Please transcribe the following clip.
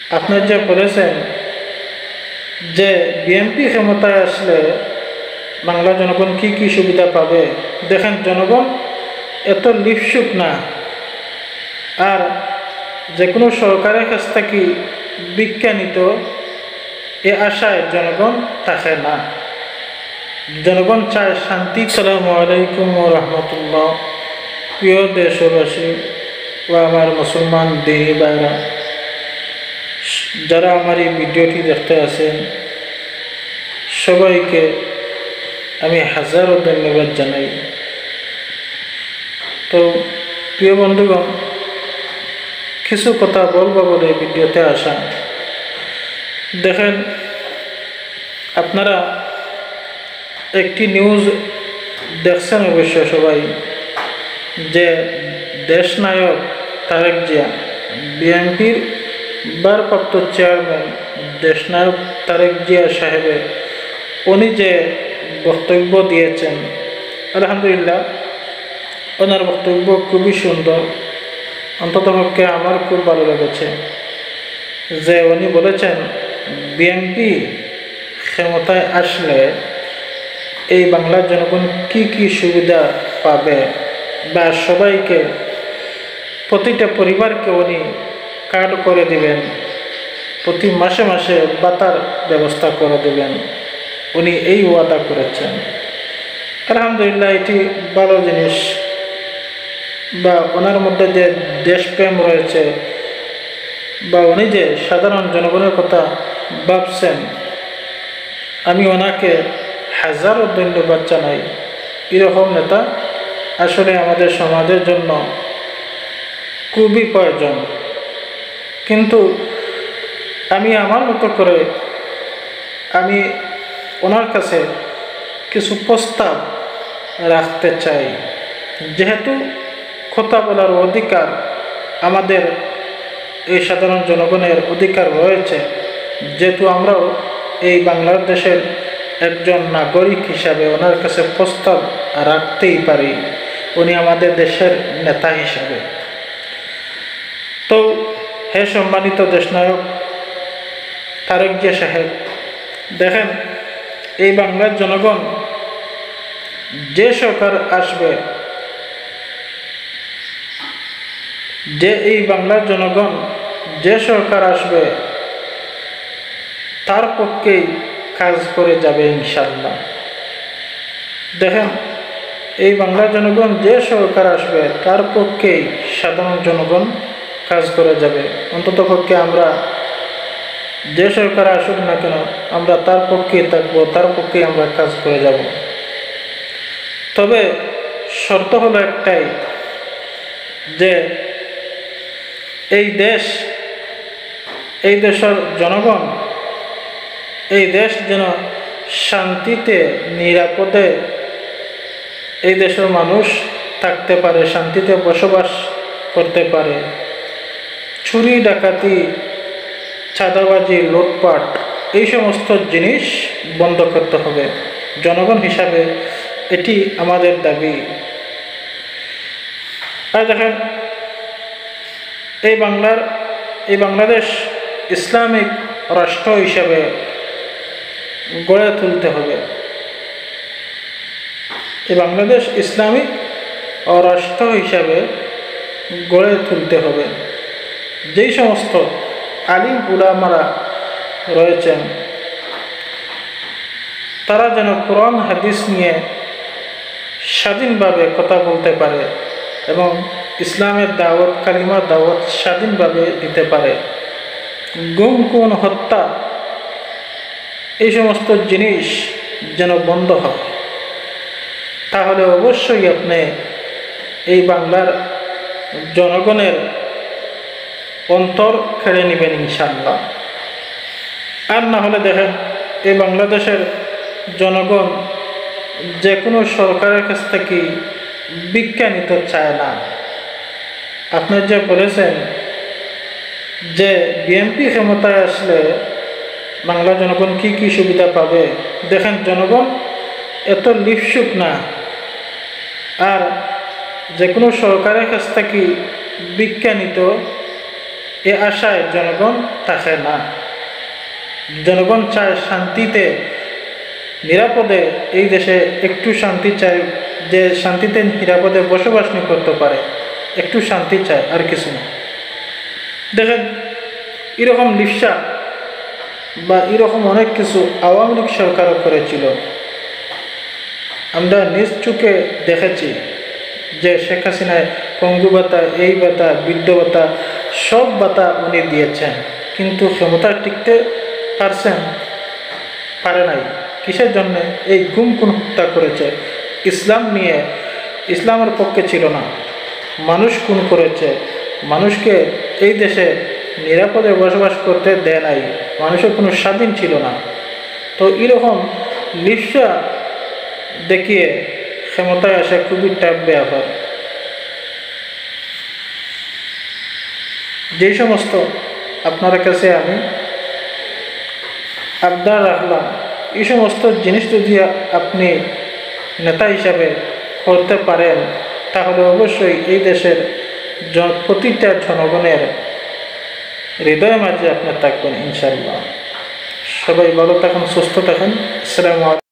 আপনি যে বলেছেন যে বিএনপি ক্ষমতায় আসলে বাংলা জনগণ কি কি সুবিধা পাবে, দেখেন জনগণ এত লিপসুক না, আর যে কোনো সরকারের কাছ থেকে বিজ্ঞানিত এ আশায় জনগণ থাকে না। জনগণ চায় শান্তি। আসসালামু আলাইকুম ওয়া রাহমাতুল্লাহ। প্রিয় দেশবাসী ও আমার মুসলমান দিনী ভাইরা, যারা আমার এই ভিডিওটি দেখতে আছেন সবাইকে আমি হাজারো ধন্যবাদ জানাই। তো প্রিয় বন্ধুগণ, কিছু কথা বলবো বলে ভিডিওতে আসা। দেখেন, আপনারা একটি নিউজ দেখছেন অবশ্য সবাই, যে দেশনায়ক তারেক জিয়া, বিএনপির ভারপ্রাপ্ত চেয়ারম্যান দেশনায়ক তারেক জিয়া সাহেবের উনি যে বক্তব্য দিয়েছেন, আলহামদুলিল্লাহ ওনার বক্তব্য খুবই সুন্দর। অন্ততপক্ষে আমার খুব ভালো লেগেছে যে উনি বলেছেন বিএনপি ক্ষমতায় আসলে এই বাংলার জনগণ কি কি সুবিধা পাবে, বা সবাইকে, প্রতিটা পরিবারকে উনি কার্ড করে দিবেন, প্রতি মাসে মাসে ভাতার ব্যবস্থা করে দেবেন, উনি এই ওয়াদা করেছেন। আলহামদুলিল্লাহ, এটি ভালো জিনিস, বা ওনার মধ্যে যে দেশপ্রেম রয়েছে, বা উনি যে সাধারণ জনগণের কথা ভাবছেন, আমি ওনাকে হাজারো ধন্যবাদ জানাই। এরকম নেতা আসলে আমাদের সমাজের জন্য খুবই প্রয়োজন। কিন্তু আমি আমার মতো করে আমি ওনার কাছে কিছু প্রস্তাব রাখতে চাই। যেহেতু কথা বলার অধিকার আমাদের এই সাধারণ জনগণের অধিকার রয়েছে, যেহেতু আমরাও এই বাংলাদেশের একজন নাগরিক হিসাবে ওনার কাছে প্রস্তাব রাখতেই পারি, উনি আমাদের দেশের নেতা হিসাবে। তো হে সম্মানিত দেশনায়ক তারেক জিয়া সাহেব, দেখেন এই বাংলার জনগণ যে সরকার আসবে, এই বাংলার জনগণ যে সরকার আসবে তার পক্ষেই কাজ করে যাবে ইনশাল্লাহ। দেখেন এই বাংলার জনগণ যে সরকার আসবে তার পক্ষেই সাধারণ জনগণ কাজ করে যাবে। অন্তত পক্ষে আমরা যে সরকার আসুক না কেন, আমরা তার পক্ষেই থাকবো, তার পক্ষেই আমরা কাজ করে যাব। তবে শর্ত হলো একটাই, যে এই দেশের জনগণ, এই দেশ যেন শান্তিতে নিরাপদে এই দেশের মানুষ থাকতে পারে, শান্তিতে বসবাস করতে পারে। চুরি ডাকাতি, চাঁদাবাজি, লুটপাট, এই সমস্ত জিনিস বন্ধ করতে হবে। জনগণ হিসাবে এটি আমাদের দাবি। আর দেখেন এই বাংলাদেশ ইসলামিক রাষ্ট্র হিসাবে গড়ে তুলতে হবে। এই বাংলাদেশ ইসলামিক রাষ্ট্র হিসাবে গড়ে তুলতে হবে। যেই সমস্ত আলিম উলামারা রয়েছেন তারা যেন কোরআন হাদিস নিয়ে স্বাধীনভাবে কথা বলতে পারে এবং ইসলামের দাওয়াত, কালিমার দাওয়াত স্বাধীনভাবে দিতে পারে। গুম, খুন, হত্যা, এই সমস্ত জিনিস যেন বন্ধ হয়। তাহলে অবশ্যই আপনি এই বাংলার জনগণের অন্তর কেড়ে নেবেন ইনশাল্লাহ। আর না হলে দেখেন এই বাংলাদেশের জনগণ যে কোনো সরকারের কাছ থেকে বিজ্ঞানিত চায় না। আপনি যে বলেছেন যে বিএনপি ক্ষমতায় আসলে বাংলা জনগণ কি কি সুবিধা পাবে, দেখেন জনগণ এত লিপসুক না, আর যে কোনো সরকারের কাছ থেকে বিজ্ঞানিত এ আশায় জনগণ থাকে না। জনগণ চায় শান্তিতে, নিরাপদে এই দেশে একটু শান্তি চায়, যে শান্তিতে নিরাপদে বসবাস করতে পারে, একটু শান্তি চায়, আর কিছু না। দেখেন এরকম লিপসা বা এরকম অনেক কিছু আওয়ামী লীগ সরকারও করেছিল। আমরা নিজ চোখে দেখেছি যে শেখ হাসিনায় পঙ্গু ভাতা, এই ভাতা, বৃদ্ধ ভাতা, সব ভাতা উনি দিয়েছেন, কিন্তু ক্ষমতা টিকতে পারছেন? পারে নাই। কিসের জন্যে? এই গুম খুন হত্যা করেছে, ইসলাম নিয়ে, ইসলামের পক্ষে ছিল না, মানুষ খুন করেছে, মানুষকে এই দেশে নিরাপদে বসবাস করতে দেয় নাই, মানুষের কোনো স্বাধীন ছিল না। তো এরকম লিপসা দেখিয়ে ক্ষমতায় আসা খুবই টাফ ব্যাপার। যেই সমস্ত আপনার কাছে আমি আবদার রাখলাম, এই সমস্ত জিনিস যদি আপনি নেতা হিসাবে করতে পারেন, তাহলে অবশ্যই এই দেশের প্রতিটা জনগণের হৃদয়ের মাঝে আপনি থাকবেন ইনশাআল্লাহ। সবাই ভালো থাকুন, সুস্থ থাকুন। আসসালামু আলাইকুম।